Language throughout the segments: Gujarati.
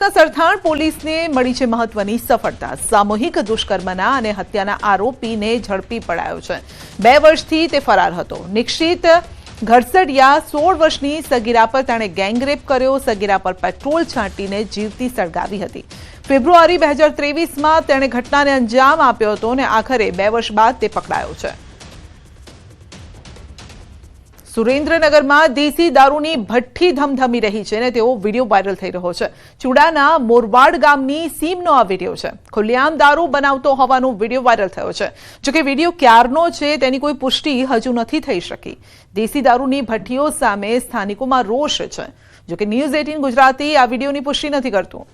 સરથાણ પોલીસને મળી છે મહત્વની સફળતા। સામૂહિક દુષ્કર્મના અને હત્યાના આરોપીને ઝડપી પડાયો છે। 2 વર્ષથી તે ફરાર હતો। નિક્ષિત ઘરસડિયા 16 વર્ષની સગીરા પર તેણે ગેંગરેપ કર્યો। સગીરા પર પેટ્રોલ છાંટીને જીવતી સળગાવી હતી। ફેબ્રુઆરી 2023માં તેણે ઘટનાને અંજામ આપ્યો હતો અને આખરે 2 વર્ષ બાદ તે પકડાયો છે। સુરેન્દ્રનગરમાં દેશી દારૂની ભઠ્ઠી ધમધમી રહી છે અને તેવો વિડીયો વાયરલ થઈ રહ્યો છે। ચુડાના મોરવાડ ગામની સીમનો આ વિડીયો છે। ખુલ્લેઆમ દારૂ બનાવતો હોવાનો વિડીયો વાયરલ થયો છે। જોકે વિડીયો ક્યારનો છે તેની કોઈ પુષ્ટિ હજુ નથી થઈ શકી। દેશી દારૂની ભઠ્ઠીઓ સામે સ્થાનિકોમાં રોષ છે। જોકે ન્યૂઝ 18 ગુજરાતી આ વિડીયોની પુષ્ટિ નથી કરતું।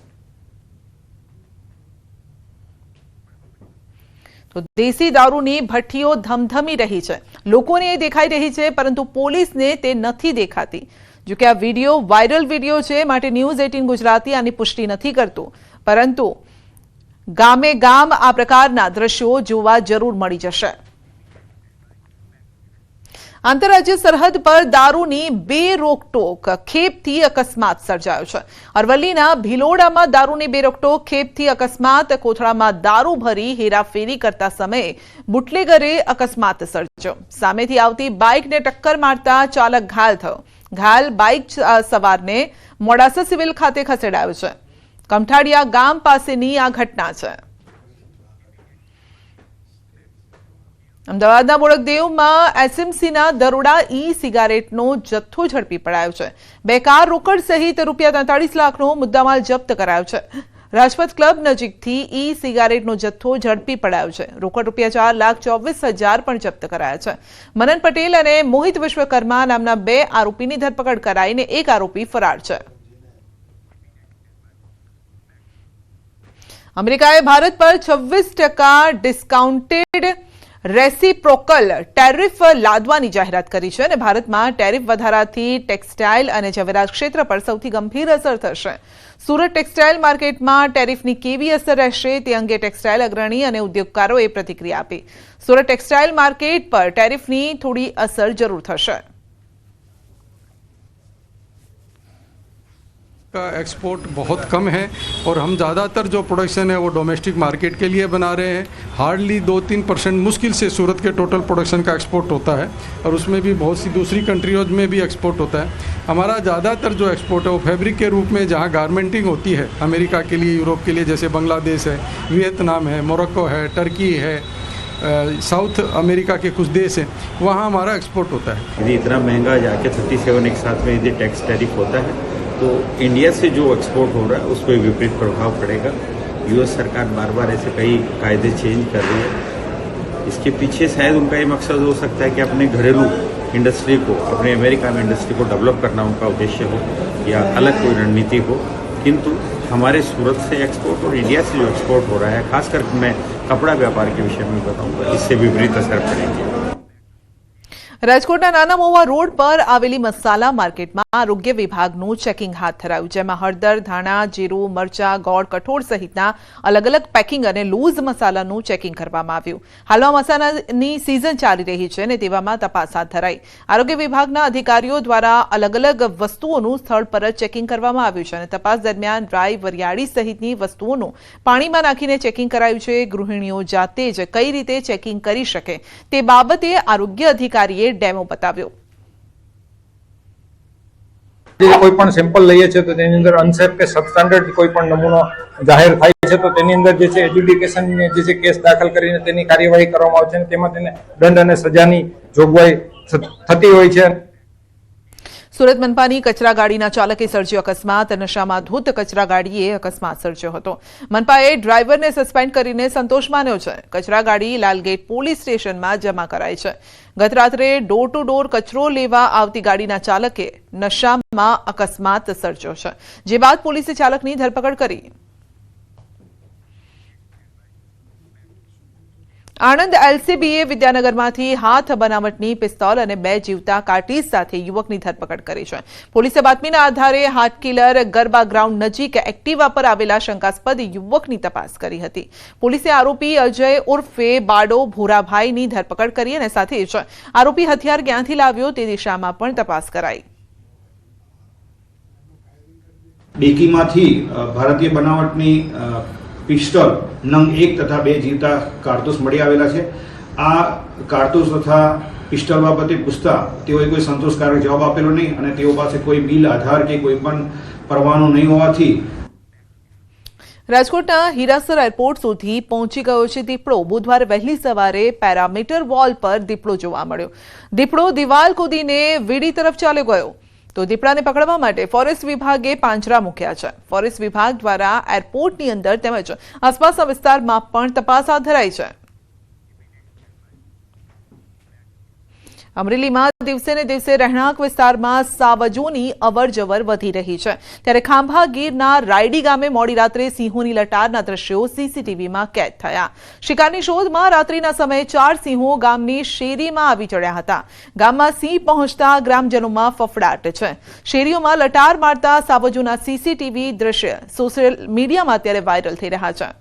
तो देसी दारूनी भट्टीओ धमधमी रही है। लोकोने ये देखाई रही है परंतु पुलिस ने ते नथी देखाती। जो कि आ वीडियो वायरल वीडियो है माटे न्यूज 18 गुजराती आनी पुष्टि नहीं करतु परंतु गामे गाम आ प्रकारना दृश्यो जोवा जरूर मळी जशे। आंतरराज्य सरहद पर दारूनी बेरोकटोक खेपथी अकस्मात सर्जायो छे। अरवल्लीना भीलोडामां दारूनी बेरोकटोक खेपथी अकस्मात। कोथळामां दारू भरी हेराफेरी करता समये बुटलेगरे अकस्मात सर्ज्यो। सामेथी आवती बाइकने टक्कर मारता चालक घायल थयो। घायल बाइक सवारने मोडासा सिविल खाते खसेडायो छे। कमठाडिया गाम पासेनी आ घटना छे। अमदावादना बोड़कदेवमां एसएमसीना दरोड़ा ई सिगारेटनो जत्थो झड़पी पड़ायो छे। 2 कार रोकड़ सहित ₹43 लाखनो मुद्दामाल जप्त करायो छे। राजपथ क्लब नजीकथी ई सिगारेटनो जत्थो झड़पी पड़ायो छे। रोकड़ ₹4,24,000 पण जप्त कराया छे। मनन पटेल अने मोहित विश्वकर्मा नामना 2 आरोपीनी धरपकड़ कराईने 1 आरोपी फरार छे। अमेरिकाए भारत पर 26% डिस्काउंटेड रेसिप्रोकल टेरिफ लादवानी जाहेरात करी छे અને ભારતમાં ટેરિફ વધારાથી ટેક્સટાઇલ અને ઝવેરાત ક્ષેત્ર પર સૌથી ગંભીર અસર થશે। સુરત ટેક્સટાઇલ માર્કેટમાં ટેરિફની કેવી અસર રહેશે તે અંગે ટેક્સટાઇલ અગ્રણી અને ઉદ્યોગકારોએ પ્રતિક્રિયા આપી। સુરત ટેક્સટાઇલ માર્કેટ પર ટેરિફની થોડી અસર જરૂર થશે। का एक्सपोर्ट बहुत कम है और हम ज़्यादातर जो प्रोडक्शन है वो डोमेस्टिक मार्केट के लिए बना रहे हैं। हार्डली 2-3% मुश्किल से सूरत के टोटल प्रोडक्शन का एक्सपोर्ट होता है और उसमें भी बहुत सी दूसरी कंट्रीज में भी एक्सपोर्ट होता है। हमारा ज़्यादातर जो एक्सपोर्ट है वो फैब्रिक के रूप में जहाँ गारमेंटिंग होती है अमेरिका के लिए, यूरोप के लिए, जैसे बांग्लादेश है, वियतनाम है, मोरक्को है, टर्की है, साउथ अमेरिका के कुछ देश हैं, वहाँ हमारा एक्सपोर्ट होता है। यदि इतना महंगा जाके 37 एक साथ में यदि टैक्स टैरिफ होता है तो इंडिया से जो एक्सपोर्ट हो रहा है उस पर विपरीत प्रभाव पड़ेगा। यूएस सरकार बार बार ऐसे कई कायदे चेंज कर रही है। इसके पीछे शायद उनका ये मकसद हो सकता है कि अपने घरेलू इंडस्ट्री को, अपने अमेरिका में इंडस्ट्री को डेवलप करना उनका उद्देश्य हो या अलग कोई रणनीति हो। किंतु हमारे सूरत से एक्सपोर्ट और इंडिया से जो एक्सपोर्ट हो रहा है, खासकर मैं कपड़ा व्यापार के विषय में बताऊंगा, इससे विपरीत असर पड़ेगी। રાજકોટના નાના મોવા રોડ પર આવેલી મસાલા માર્કેટમાં આરોગ્ય વિભાગનું ચેકિંગ હાથ ધરાયું, જેમાં હળદર, ધાણા, જીરું, મરચા, ગોળ, કઠોળ સહિતના અલગ અલગ પેકિંગ અને લૂઝ મસાલાનું ચેકિંગ કરવામાં આવ્યું। હાલમાં મસાલાની સિઝન ચાલી રહી છે અને તેવામાં તપાસ હાથ ધરાઈ। આરોગ્ય વિભાગના અધિકારીઓ દ્વારા અલગ અલગ વસ્તુઓનું સ્થળ પર જ ચેકિંગ કરવામાં આવ્યું છે અને તપાસ દરમિયાન રાઈ, વરિયાળી સહિતની વસ્તુઓનું પાણીમાં નાખીને ચેકિંગ કરાયું છે। ગૃહિણીઓ જાતે જ કઈ રીતે ચેકિંગ કરી શકે તે બાબતે આરોગ્ય અધિકારીએ डेमो बताव्यो। कोई पण सैंपल लईए छे तो तेनी अंदर अनसेफ के सबस्टैंडर्ड कोई पण नमूनो जाहिर थाय छे तो तेनी अंदर जे छे एडजुडिकेशन ने जे केस दाखल करीने तेनी कार्यवाही करवामां आवे छे અને તેમાં તેને દંડ અને સજાની જોગવાઈ થતી હોય છે। સુરત मनपानी कचरा गाड़ीना चालके सर्ज्यो अकस्मात। नशामां धूत कचरा गाड़ीए अकस्मात सर्ज्यो हतो। मनपाए ड्राइवरने सस्पेन्ड करीने संतोष मान्यो छे। कचरा गाड़ी लालगेट पोलीस स्टेशनमां जमा कराई छे। गत रात्रे डोर टू डोर कचरो लेवा आवती गाड़ीना चालके नशामां अकस्मात सर्ज्यो छे, जे बाद पोलीसे चालकनी धरपकड़ करी। આણંદ એલસીબીએ વિદ્યાનગરમાંથી હાથ બનાવટની પિસ્તોલ અને 2 જીવતા કાર્ટીજ સાથે યુવકની ધરપકડ કરી છે। પોલીસે બાતમીના આધારે હાર્ટ કિલર ગરબા ગ્રાઉન્ડ નજીક એક્ટિવા પર આવેલા શંકાસ્પદ યુવકની તપાસ કરી હતી। પોલીસે આરોપી અજય ઉર્ફે બાડો ભૂરાભાઈની ધરપકડ કરી અને સાથે જ આરોપી હથિયાર ક્યાંથી લાવ્યો તે દિશામાં પણ તપાસ કરાઈ। ડેકીમાંથી ભારતીય બનાવટની પિસ્ટલ નંગ 1 તથા 2 જીવતા કારતૂસ મળી આવેલા છે. આ કારતૂસ તથા પિસ્ટલ બાબતે પૂછતા તેઓએ કોઈ સંતોષકારક જવાબ આપેલો નહીં અને તેઓ પાસે કોઈ બિલ, આધાર કે કોઈ પણ પરવાનો નહીં હોવાથી રાજકોટના હીરાસર એરપોર્ટ સુધી પહોંચી ગયો છે દીપડો. બુધવારે વહેલી સવારે પેરામીટર વોલ પર દીપડો જોવા મળ્યો. દીપડો દિવાલ કૂદીને વીડી તરફ ચાલ્યો ગયો. તો દીપડાને પકડવા માટે ફોરેસ્ટ વિભાગે પાંજરા મૂક્યા છે. ફોરેસ્ટ વિભાગ દ્વારા એરપોર્ટની અંદર તેમજ આસપાસના વિસ્તારમાં પણ તપાસ હાથ ધરાઈ છે. અમરેલીમાં દિવસે ને દિવસે રહેણાંક વિસ્તારમાં સાવજોની અવરજવર વધી રહી છે. ત્યારે ખાંભા ગીરના રાયડી ગામે મોડી રાત્રે સિંહોની લટારના દ્રશ્યો સીસીટીવીમાં કેદ થયા. શિકારની શોધમાં રાત્રિના સમયે 4 સિંહો ગામની શેરીમાં આવી ચડ્યા હતા. ગામમાં સિંહ પહોંચતા ગ્રામજનોમાં ફફડાટ છે. શેરીઓમાં લટાર મારતા સાવજોના સીસીટીવી દ્રશ્ય સોશિયલ મીડિયામાં અત્યારે વાયરલ થઈ રહ્યા છે.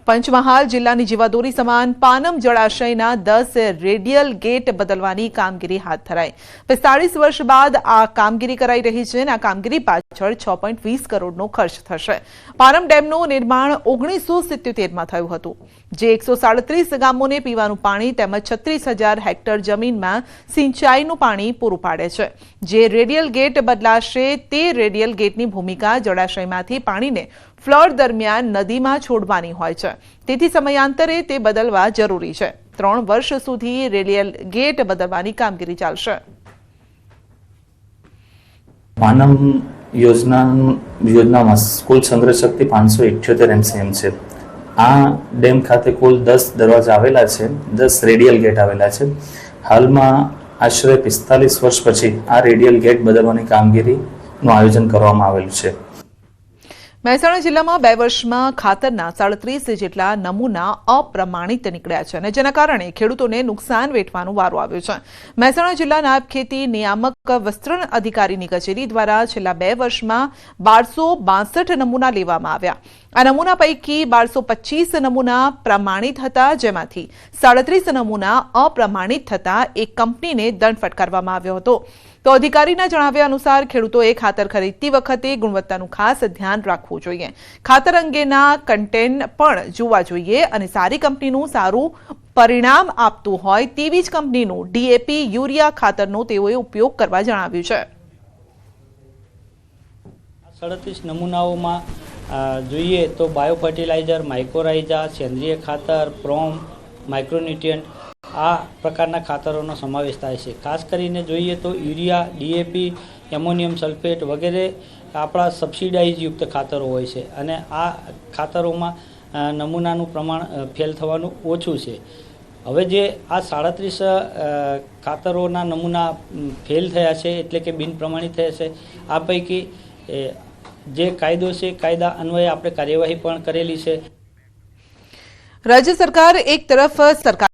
પંચમહાલ જિલ્લાની જીવાદોરી સમાન પાનમ જળાશયના 10 રેડિયલ ગેટ બદલવાની કામગીરી હાથ ધરાઈ. 45 વર્ષ બાદ આ કામગીરી કરાઈ રહી છે અને આ કામગીરી પાછળ 6.20 કરોડનો ખર્ચ થશે. પાનમ ડેમનું નિર્માણ 1977માં થયું હતું, જે 137 ગામોને પીવાનું પાણી તેમજ 36,000 હેક્ટર જમીનમાં સિંચાઈનું પાણી પૂરું પાડે છે. જે રેડિયલ ગેટ બદલાશે તે રેડિયલ ગેટની ભૂમિકા જળાશયમાંથી પાણીને ફ્લડ દરમિયાન નદીમાં છોડવાની હોય છે. તેથી સમયાંતરે તે બદલવા જરૂરી છે. 3 વર્ષ સુધી રેડિયલ ગેટ બદલવાની કામગીરી ચાલશે. પાનમ યોજનામાં કુલ સંગ્રહ શક્તિ 578 MCM છે. આ ડેમ ખાતે કુલ 10 દરવાજા આવેલા છે, 10 રેડિયલ ગેટ આવેલા છે. હાલમાં આશરે 45 વર્ષ પછી આ રેડિયલ ગેટ બદલવાની કામગીરીનું આયોજન કરવામાં આવેલું છે. મહેસાણા જિલ્લામાં 2 વર્ષમાં ખાતરના 37 જેટલા નમૂના અપ્રમાણિત નીકળ્યા છે અને જેના કારણે ખેડૂતોને નુકસાન વેઠવાનો વારો આવ્યો છે. મહેસાણા જિલ્લા નાયબ ખેતી નિયામક વિસ્તરણ અધિકારીની કચેરી દ્વારા છેલ્લા 2 વર્ષમાં 1262 નમૂના લેવામાં આવ્યા. આ નમૂના પૈકી 1225 નમૂના પ્રમાણિત હતા, જેમાંથી 37 નમૂના અપ્રમાણિત થતા એક કંપનીને દંડ ફટકારવામાં આવ્યો હતો. તો અધિકારીના જણાવ્યા અનુસાર ખેડૂતોએ ખાતર ખરીદતી વખતે ગુણવત્તાનું ખાસ ધ્યાન રાખવું જોઈએ. ખાતર અંગેના કન્ટેન્ટ પણ જોવા જોઈએ અને સારી કંપનીનું સારું પરિણામ આપતું હોય તેવી જ કંપનીનું ડીએપી, યુરિયા ખાતરનો તેઓએ ઉપયોગ કરવા જણાવ્યું છે. 37 નમૂનાઓમાં જોઈએ તો બાયો ફર્ટિલાઇઝર, માઇક્રોરાઇઝા, સેન્દ્રિય ખાતર, પ્રોમ, માઇક્રોન્યુટ્રિયન્ટ આ પ્રકારના ખાતરોનો સમાવેશ થાય છે. ખાસ કરીને જોઈએ તો યુરિયા, ડીએપી, એમોનિયમ સલ્ફેટ વગેરે આપણા સબસિડાઇઝ યુક્ત ખાતરો હોય છે અને આ ખાતરોમાં નમૂનાનું પ્રમાણ ફેલ થવાનું ઓછું છે. હવે જે આ 37 ખાતરોના નમૂના ફેલ થયા છે એટલે કે બિન પ્રમાણિત થયા છે, આ પૈકી જે કાયદો છે કાયદા અન્વયે આપણે કાર્યવાહી પણ કરેલી છે. રાજ્ય સરકાર એક તરફ સરકાર